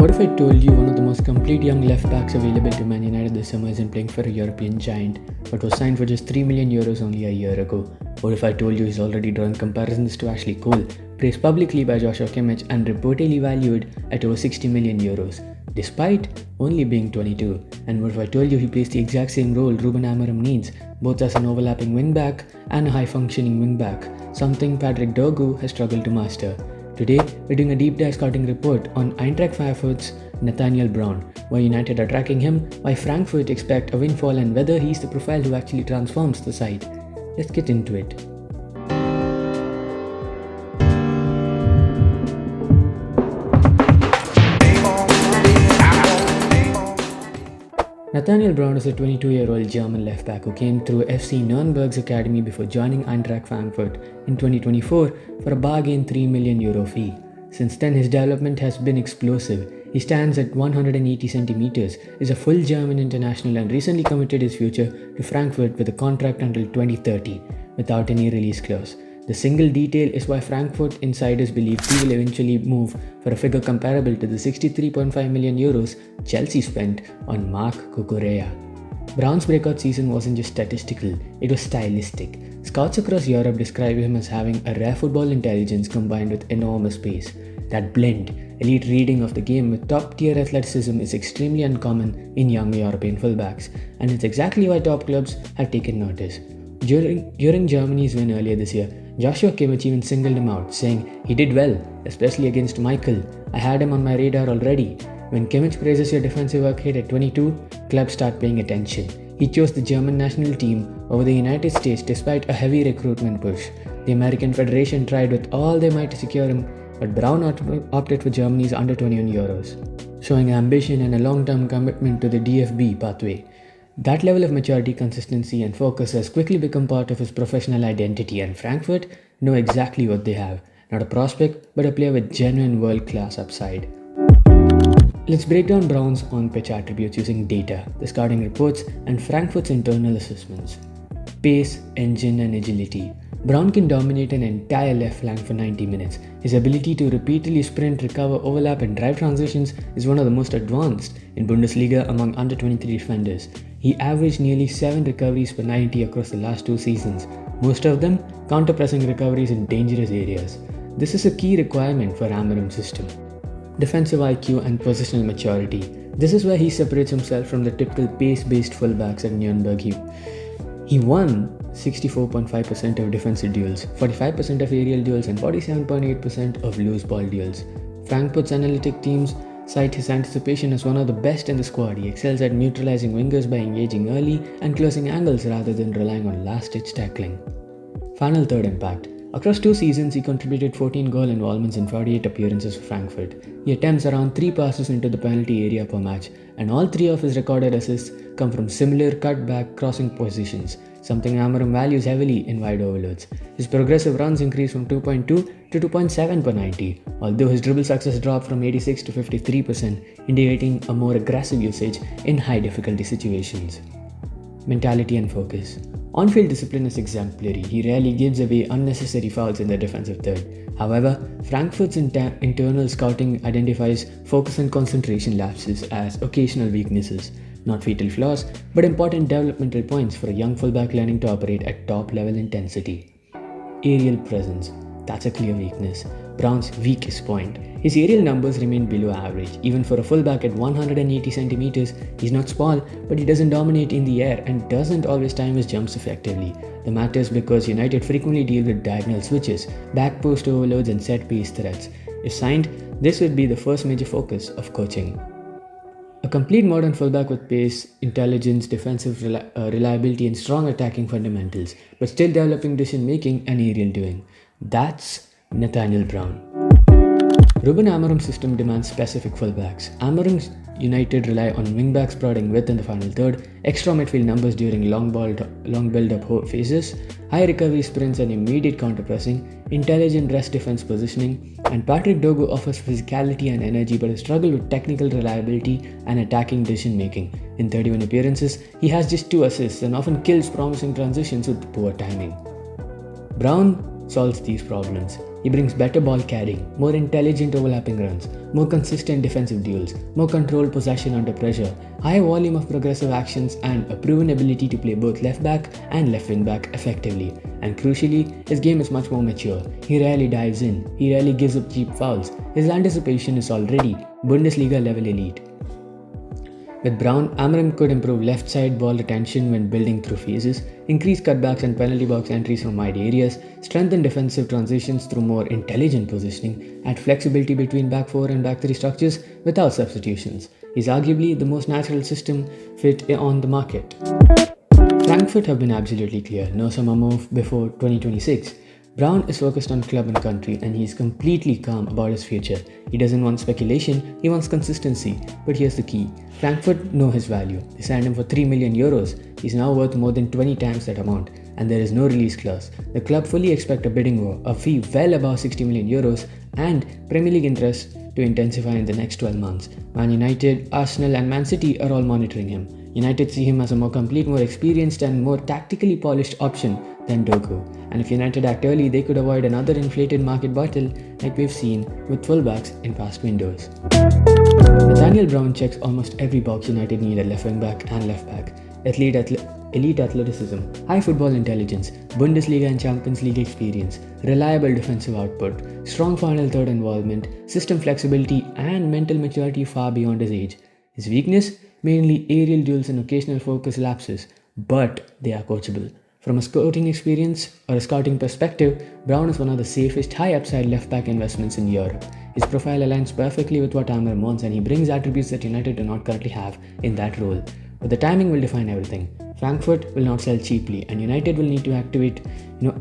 What if I told you one of the most complete young left backs available to Man United this summer isn't playing for a European giant, but was signed for just 3 million euros only a year ago? What if I told you he's already drawing comparisons to Ashley Cole, praised publicly by Joshua Kimmich and reportedly valued at over 60 million euros, despite only being 22? And what if I told you he plays the exact same role Ruben Amorim needs, both as an overlapping wingback and a high-functioning wingback, something Patrick Dorgu has struggled to master? Today, we're doing a deep dive scouting report on Eintracht Frankfurt's Nathaniel Brown, why United are tracking him, why Frankfurt expect a windfall, and whether he's the profile who actually transforms the side. Let's get into it. Nathaniel Brown is a 22-year-old German left-back who came through FC Nürnberg's academy before joining Eintracht Frankfurt in 2024 for a bargain €3 million fee. Since then, his development has been explosive. He stands at 180 centimeters, is a full German international, and recently committed his future to Frankfurt with a contract until 2030 without any release clause. The single detail is why Frankfurt insiders believe he will eventually move for a figure comparable to the €63.5 million Chelsea spent on Marc Cucurella. Brown's breakout season wasn't just statistical, it was stylistic. Scouts across Europe describe him as having a rare football intelligence combined with enormous pace. That blend, elite reading of the game with top-tier athleticism, is extremely uncommon in young European fullbacks, and it's exactly why top clubs have taken notice. During Germany's win earlier this year, Joshua Kimmich even singled him out, saying he did well, especially against Michael. I had him on my radar already. When Kimmich praises your defensive work rate at 22, clubs start paying attention. He chose the German national team over the United States despite a heavy recruitment push. The American Federation tried with all their might to secure him, but Brown opted for Germany's under 21 euros, showing ambition and a long-term commitment to the DFB pathway. That level of maturity, consistency, and focus has quickly become part of his professional identity, and Frankfurt know exactly what they have. Not a prospect, but a player with genuine world-class upside. Let's break down Brown's on-pitch attributes using data, the scouting reports, and Frankfurt's internal assessments. Pace, engine, and agility. Brown can dominate an entire left flank for 90 minutes. His ability to repeatedly sprint, recover, overlap, and drive transitions is one of the most advanced in Bundesliga among under-23 defenders. He averaged nearly 7 recoveries per 90 across the last 2 seasons, most of them counter-pressing recoveries in dangerous areas. This is a key requirement for Amorim's system. Defensive IQ and positional maturity. This is where he separates himself from the typical pace-based fullbacks at Nürnberg. He won 64.5% of defensive duels, 45% of aerial duels, and 47.8% of loose ball duels. Frankfurt's analytic teams cite his anticipation as one of the best in the squad. He excels at neutralizing wingers by engaging early and closing angles rather than relying on last-ditch tackling. Final third impact. Across 2 seasons, he contributed 14 goal involvements in 48 appearances for Frankfurt. He attempts around 3 passes into the penalty area per match, and all 3 of his recorded assists come from similar cut-back crossing positions, something Amorim values heavily in wide overloads. His progressive runs increased from 2.2 to 2.7 per 90, although his dribble success dropped from 86 to 53%, indicating a more aggressive usage in high-difficulty situations. Mentality and focus. On-field discipline is exemplary. He rarely gives away unnecessary fouls in the defensive third. However, Frankfurt's internal scouting identifies focus and concentration lapses as occasional weaknesses, not fatal flaws, but important developmental points for a young fullback learning to operate at top-level intensity. Aerial presence. That's a clear weakness. Brown's weakest point. His aerial numbers remain below average. Even for a fullback at 180 centimeters, he's not small, but he doesn't dominate in the air and doesn't always time his jumps effectively. The matter is because United frequently deal with diagonal switches, back post overloads, and set-piece threats. If signed, this would be the first major focus of coaching. A complete modern fullback with pace, intelligence, defensive reliability, and strong attacking fundamentals, but still developing decision-making and aerial doing. That's Nathaniel Brown. Ruben Amorim's system demands specific fullbacks. Amorim's United rely on wingbacks providing width in the final third, extra midfield numbers during long build-up phases, high recovery sprints and immediate counter-pressing, intelligent rest defense positioning, and Patrick Dorgu offers physicality and energy but a struggle with technical reliability and attacking decision-making. In 31 appearances, he has just 2 assists and often kills promising transitions with poor timing. Brown solves these problems. He brings better ball carrying, more intelligent overlapping runs, more consistent defensive duels, more controlled possession under pressure, high volume of progressive actions, and a proven ability to play both left back and left wing back effectively. And crucially, his game is much more mature. He rarely dives in, he rarely gives up cheap fouls. His anticipation is already Bundesliga level elite. With Brown, Amorim could improve left side ball retention when building through phases, increase cutbacks and penalty box entries from wide areas, strengthen defensive transitions through more intelligent positioning, add flexibility between back 4 and back 3 structures without substitutions. He's arguably the most natural system fit on the market. Frankfurt have been absolutely clear, no summer move before 2026. Brown is focused on club and country, and he is completely calm about his future. He doesn't want speculation, he wants consistency. But here's the key. Frankfurt know his value. They signed him for 3 million euros. He's now worth more than 20 times that amount, and there is no release clause. The club fully expect a bidding war, a fee well above 60 million euros, and Premier League interest to intensify in the next 12 months. Man United, Arsenal, and Man City are all monitoring him. United see him as a more complete, more experienced, and more tactically polished option than Doku. And if United act early, they could avoid another inflated market battle like we've seen with fullbacks in past windows. Nathaniel Brown checks almost every box United need at left wing back and left back. Elite athleticism, high football intelligence, Bundesliga and Champions League experience, reliable defensive output, strong final third involvement, system flexibility, and mental maturity far beyond his age. His weakness? Mainly aerial duels and occasional focus lapses, but they are coachable. From a scouting experience or a scouting perspective, Brown is one of the safest high-upside left-back investments in Europe. His profile aligns perfectly with what Amorim wants, and he brings attributes that United do not currently have in that role. But the timing will define everything. Frankfurt will not sell cheaply, and United will need to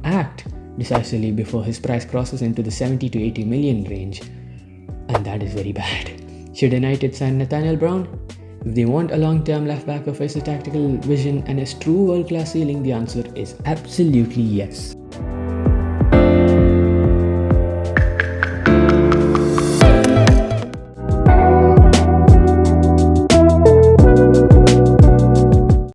act decisively before his price crosses into the 70 to 80 million range, and that is very bad. Should United sign Nathaniel Brown? If they want a long-term left-back who faces tactical vision and a true world-class ceiling, the answer is absolutely yes.